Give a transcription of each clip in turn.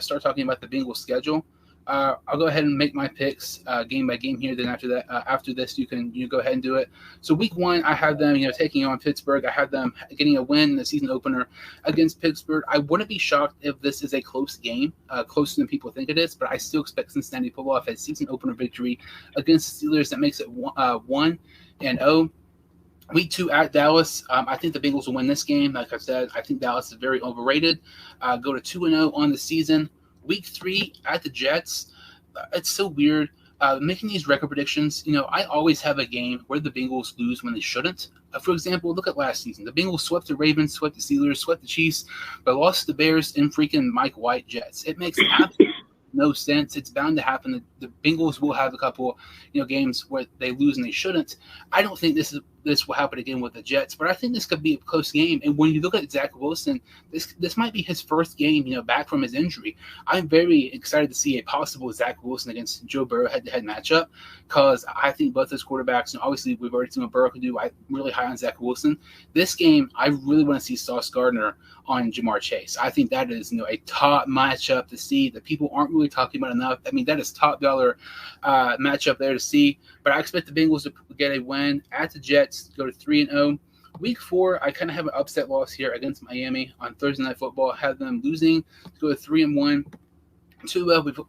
start talking about the Bengals schedule. I'll go ahead and make my picks game by game here. Then after this, you can go ahead and do it. So week 1, I have them taking on Pittsburgh. I have them getting a win in the season opener against Pittsburgh. I wouldn't be shocked if this is a close game, closer than people think it is. But I still expect Cincinnati to pull off a season opener victory against the Steelers that makes it 1-0. Week 2 at Dallas. I think the Bengals will win this game. Like I said, I think Dallas is very overrated. Go to 2-0 on the season. Week 3 at the Jets. It's so weird making these record predictions. I always have a game where the Bengals lose when they shouldn't. For example, look at last season. The Bengals swept the Ravens, swept the Steelers, swept the Chiefs, but lost to the Bears and freaking Mike White Jets. It makes absolutely no sense. It's bound to happen. The Bengals will have a couple, games where they lose and they shouldn't. I don't think this will happen again with the Jets, but I think this could be a close game. And when you look at Zach Wilson, this might be his first game, back from his injury. I'm very excited to see a possible Zach Wilson against Joe Burrow head-to-head matchup, because I think both those quarterbacks, obviously we've already seen what Burrow can do. I'm really high on Zach Wilson. This game, I really want to see Sauce Gardner on Jamar Chase. I think that is, a top matchup to see that people aren't really talking about enough. I mean, that is top dollar matchup there to see. But I expect the Bengals to get a win at the Jets, go to 3-0. Week 4, I kind of have an upset loss here against Miami on Thursday Night Football. I have them losing to go to 3-1. Tua, we've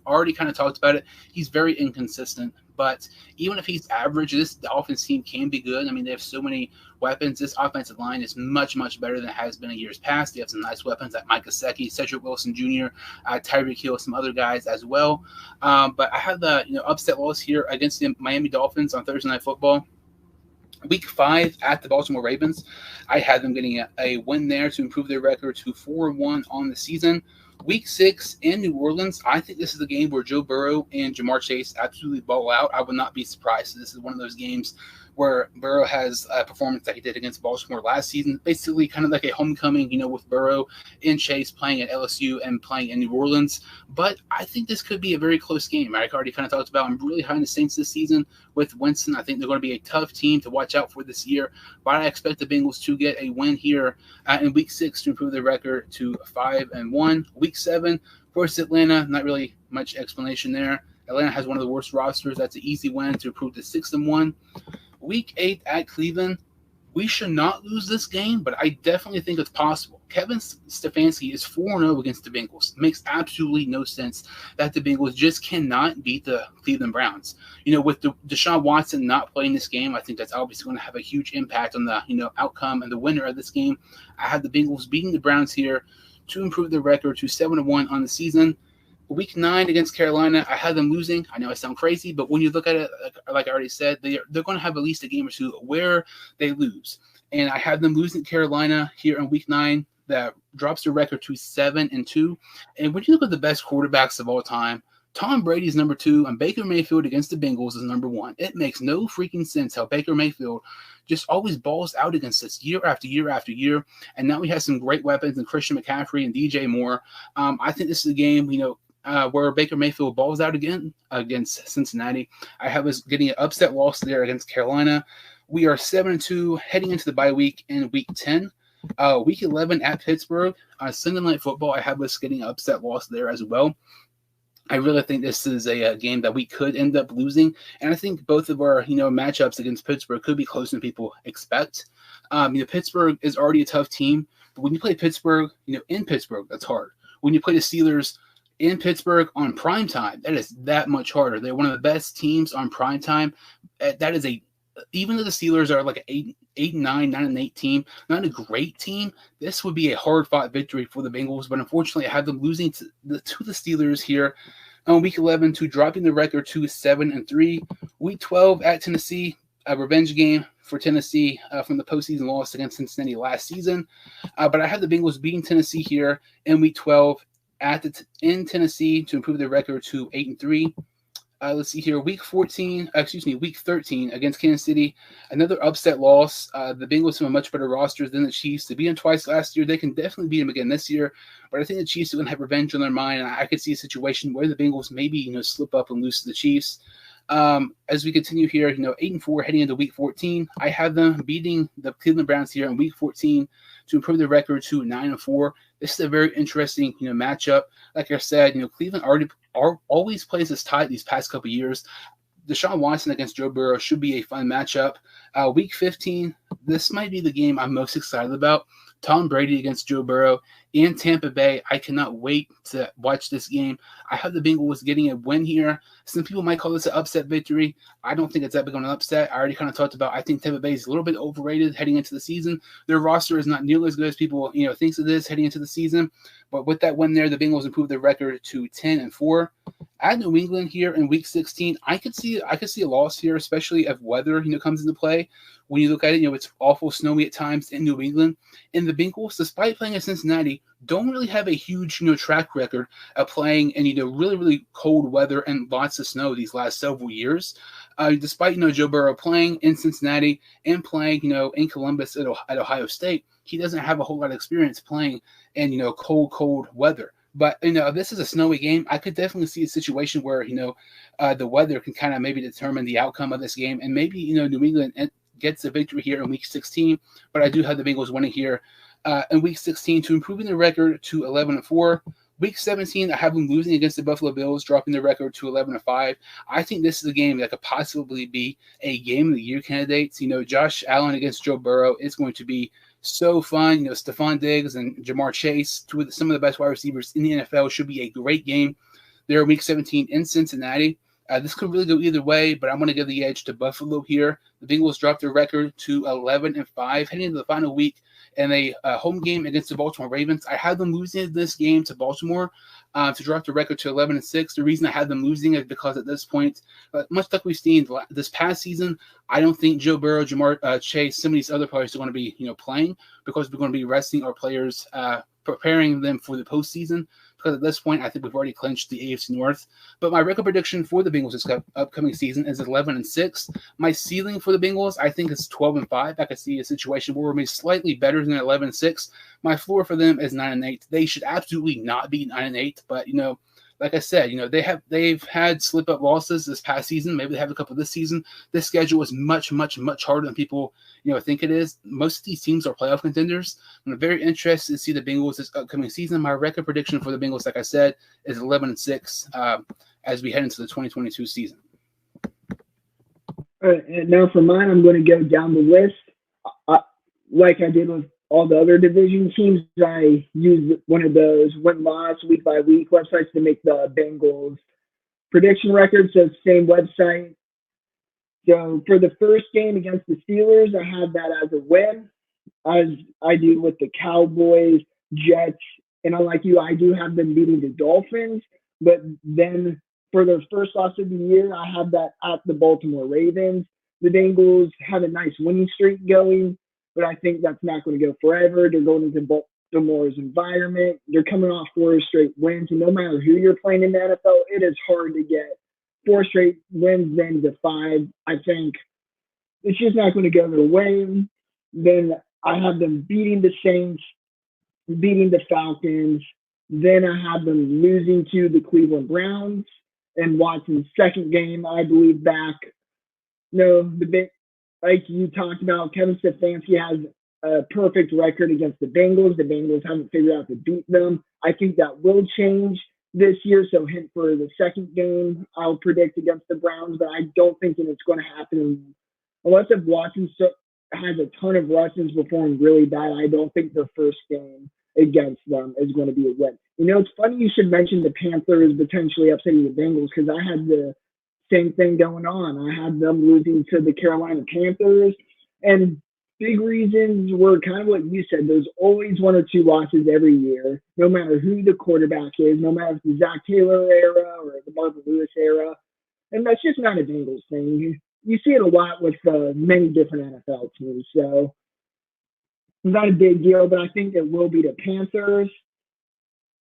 already kind of talked about it. He's very inconsistent, but even if he's average, this Dolphins team can be good. I mean, they have so many weapons. This offensive line is much, much better than it has been in years past. They have some nice weapons like Mike Gesicki, Cedric Wilson Jr., Tyreek Hill, some other guys as well. But I have the upset loss here against the Miami Dolphins on Thursday Night Football. Week 5 at the Baltimore Ravens, I had them getting a win there to improve their record to 4-1 on the season. Week 6 in New Orleans, I think this is a game where Joe Burrow and Jamar Chase absolutely ball out. I would not be surprised. This is one of those games where Burrow has a performance that he did against Baltimore last season, basically kind of like a homecoming, with Burrow and Chase playing at LSU and playing in New Orleans. But I think this could be a very close game. I already kind of talked about I'm really high on the Saints this season with Winston. I think they're going to be a tough team to watch out for this year. But I expect the Bengals to get a win here in Week 6 to improve their record to 5-1. Week 7 versus Atlanta, not really much explanation there. Atlanta has one of the worst rosters. That's an easy win to improve to 6-1. Week 8 at Cleveland, we should not lose this game, but I definitely think it's possible. Kevin Stefanski is 4-0 against the Bengals. It makes absolutely no sense that the Bengals just cannot beat the Cleveland Browns. With Deshaun Watson not playing this game, I think that's obviously going to have a huge impact on the outcome and the winner of this game. I have the Bengals beating the Browns here to improve their record to 7-1 on the season. Week 9 against Carolina, I had them losing. I know I sound crazy, but when you look at it, like I already said, they're going to have at least a game or two where they lose. And I had them losing Carolina here in Week 9. That drops their record to 7-2. And when you look at the best quarterbacks of all time, Tom Brady is number 2, and Baker Mayfield against the Bengals is number 1. It makes no freaking sense how Baker Mayfield just always balls out against us year after year after year. And now we have some great weapons in Christian McCaffrey and DJ Moore. I think this is a game, where Baker Mayfield balls out again against Cincinnati. I have us getting an upset loss there against Carolina. We are 7-2 heading into the bye week in Week 10. Week 11 at Pittsburgh. Sunday Night Football, I have us getting an upset loss there as well. I really think this is a game that we could end up losing. And I think both of our, matchups against Pittsburgh could be closer than people expect. Pittsburgh is already a tough team. But when you play Pittsburgh, in Pittsburgh, that's hard. When you play the Steelers in Pittsburgh on primetime, that is that much harder. They're one of the best teams on primetime. That is even though the Steelers are like an 8-9, 9-8 team, not a great team, this would be a hard-fought victory for the Bengals. But unfortunately, I have them losing to the Steelers here on Week 11 to dropping the record to 7-3. Week 12 at Tennessee, a revenge game for Tennessee from the postseason loss against Cincinnati last season. But I have the Bengals beating Tennessee here in Week 12 in Tennessee to improve their record to 8-3. Let's see here. Week 13 against Kansas City. Another upset loss. The Bengals have a much better roster than the Chiefs. They beat them twice last year. They can definitely beat them again this year. But I think the Chiefs are going to have revenge on their mind. And I could see a situation where the Bengals maybe, slip up and lose to the Chiefs. As we continue here, 8-4 heading into Week 14. I have them beating the Cleveland Browns here in Week 14 to improve their record to 9-4. This is a very interesting, matchup. Like I said, Cleveland always plays this tight these past couple of years. Deshaun Watson against Joe Burrow should be a fun matchup. Week 15, this might be the game I'm most excited about. Tom Brady against Joe Burrow in Tampa Bay. I cannot wait to watch this game. I have the Bengals getting a win here. Some people might call this an upset victory. I don't think it's that big of an upset. I already kind of talked about, I think Tampa Bay is a little bit overrated heading into the season. Their roster is not nearly as good as people, thinks it is heading into the season. But with that win there, the Bengals improved their record to 10-4. At New England here in Week 16, I could see a loss here, especially if weather, comes into play. When you look at it, it's awful snowy at times in New England. And the Bengals, despite playing at Cincinnati, don't really have a huge, track record of playing in, really, really cold weather and lots of snow these last several years. Despite, Joe Burrow playing in Cincinnati and playing, in Columbus at Ohio State, he doesn't have a whole lot of experience playing in, cold weather. But, this is a snowy game. I could definitely see a situation where, the weather can kind of maybe determine the outcome of this game. And maybe, New England gets a victory here in Week 16. But I do have the Bengals winning here in Week 16 to improving the record to 11-4. Week 17, I have them losing against the Buffalo Bills, dropping the record to 11-5. I think this is a game that could possibly be a Game of the Year candidate. Josh Allen against Joe Burrow is going to be so fun. Stephon Diggs and Jamar Chase, two of some of the best wide receivers in the NFL, should be a great game. They're Week 17 in Cincinnati. This could really go either way, but I'm going to give the edge to Buffalo here. The Bengals dropped their record to 11-5, heading into the final week in a home game against the Baltimore Ravens. I had them losing this game to Baltimore to drop the record to 11-6. The reason I had them losing is because at this point, much like we've seen this past season, I don't think Joe Burrow, Jamar Chase, some of these other players are going to be playing because we're going to be resting our players, preparing them for the postseason. Because at this point, I think we've already clinched the AFC North. But my record prediction for the Bengals this upcoming season is 11-6. My ceiling for the Bengals, I think, is 12-5. I could see a situation where we're maybe slightly better than 11-6. My floor for them is 9-8. They should absolutely not be 9-8. But like I said, they've had slip-up losses this past season. Maybe they have a couple this season. This schedule is much, much, much harder than people think it is. Most of these teams are playoff contenders. I'm very interested to see the Bengals this upcoming season. My record prediction for the Bengals, like I said, is 11-6 as we head into the 2022 season. All right, and now for mine, I'm going to go down the list. Like I did with all the other division teams, I used one of those win-loss week-by-week websites to make the Bengals prediction record. So same website. So for the first game against the Steelers, I had that as a win, as I do with the Cowboys, Jets, and unlike you, I do have them beating the Dolphins. But then for their first loss of the year, I have that at the Baltimore Ravens. The Bengals have a nice winning streak going, but I think that's not going to go forever. They're going into Baltimore's environment. They're coming off 4 straight wins, and no matter who you're playing in the NFL, it is hard to get 4 straight wins, then to 5. I think it's just not going to go their way. Then I have them beating the Saints, beating the Falcons. Then I have them losing to the Cleveland Browns and Watson's second game, I believe, back. No, like you talked about, Kevin Stefanski has a perfect record against the Bengals. The Bengals haven't figured out to beat them. I think that will change this year. So hint for the second game, I'll predict against the Browns, but I don't think that it's going to happen unless if Watson has a ton of rushes performing really bad. I don't think the first game against them is going to be a win. It's funny you should mention the Panthers potentially upsetting the Bengals because I had the same thing going on. I had them losing to the Carolina Panthers, and big reasons were kind of what you said. There's always 1 or 2 losses every year, no matter who the quarterback is, no matter if it's the Zach Taylor era or the Marvin Lewis era. And that's just not a Bengals thing. You see it a lot with many different NFL teams. So not a big deal, but I think it will be the Panthers.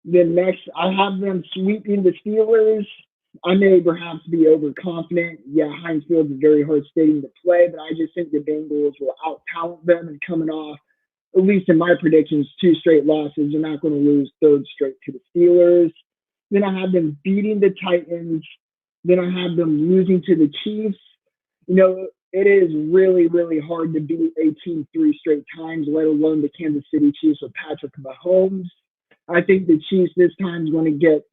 Then next, I have them sweeping the Steelers. I may perhaps be overconfident. Yeah, Heinz Field is a very hard stadium to play, but I just think the Bengals will out-talent them and coming off, at least in my predictions, 2 straight losses. They're not going to lose 3rd straight to the Steelers. Then I have them beating the Titans. Then I have them losing to the Chiefs. it is really, really hard to beat a team three straight times, let alone the Kansas City Chiefs with Patrick Mahomes. I think the Chiefs this time is going to get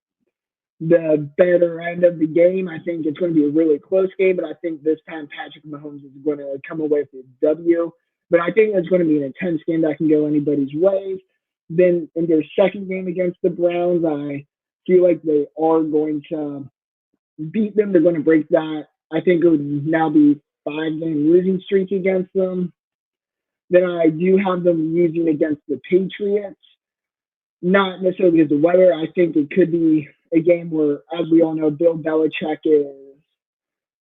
the better end of the game. I think it's going to be a really close game, but I think this time Patrick Mahomes is going to come away with a W. But I think it's going to be an intense game that can go anybody's way. Then in their second game against the Browns, I feel like they are going to beat them. They're going to break that. I think it would now be 5 game losing streak against them. Then I do have them losing against the Patriots. Not necessarily because of the weather. I think it could be a game where, as we all know, Bill Belichick is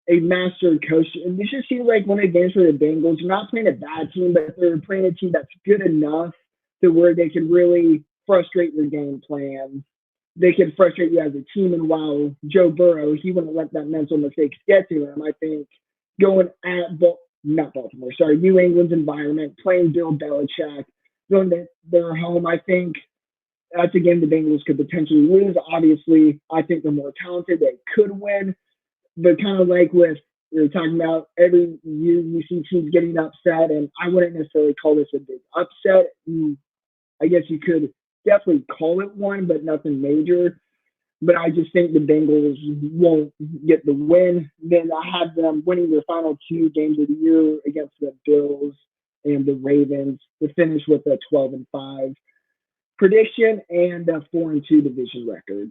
a master coach. And this just seems like one of the games for the Bengals. You're not playing a bad team, but they're playing a team that's good enough to where they can really frustrate your game plan. They can frustrate you as a team. And while Joe Burrow, he wouldn't let that mental mistakes get to him. I think going at not Baltimore, sorry, New England's environment, playing Bill Belichick, going to their home, I think that's a game the Bengals could potentially lose. Obviously, I think they're more talented. They could win, but kind of like with we were talking about, every year you see teams getting upset, and I wouldn't necessarily call this a big upset. I guess you could definitely call it one, but nothing major. But I just think the Bengals won't get the win. Then I have them winning their final 2 games of the year against the Bills and the Ravens to finish with a 12-5 prediction and a 4-2 division record.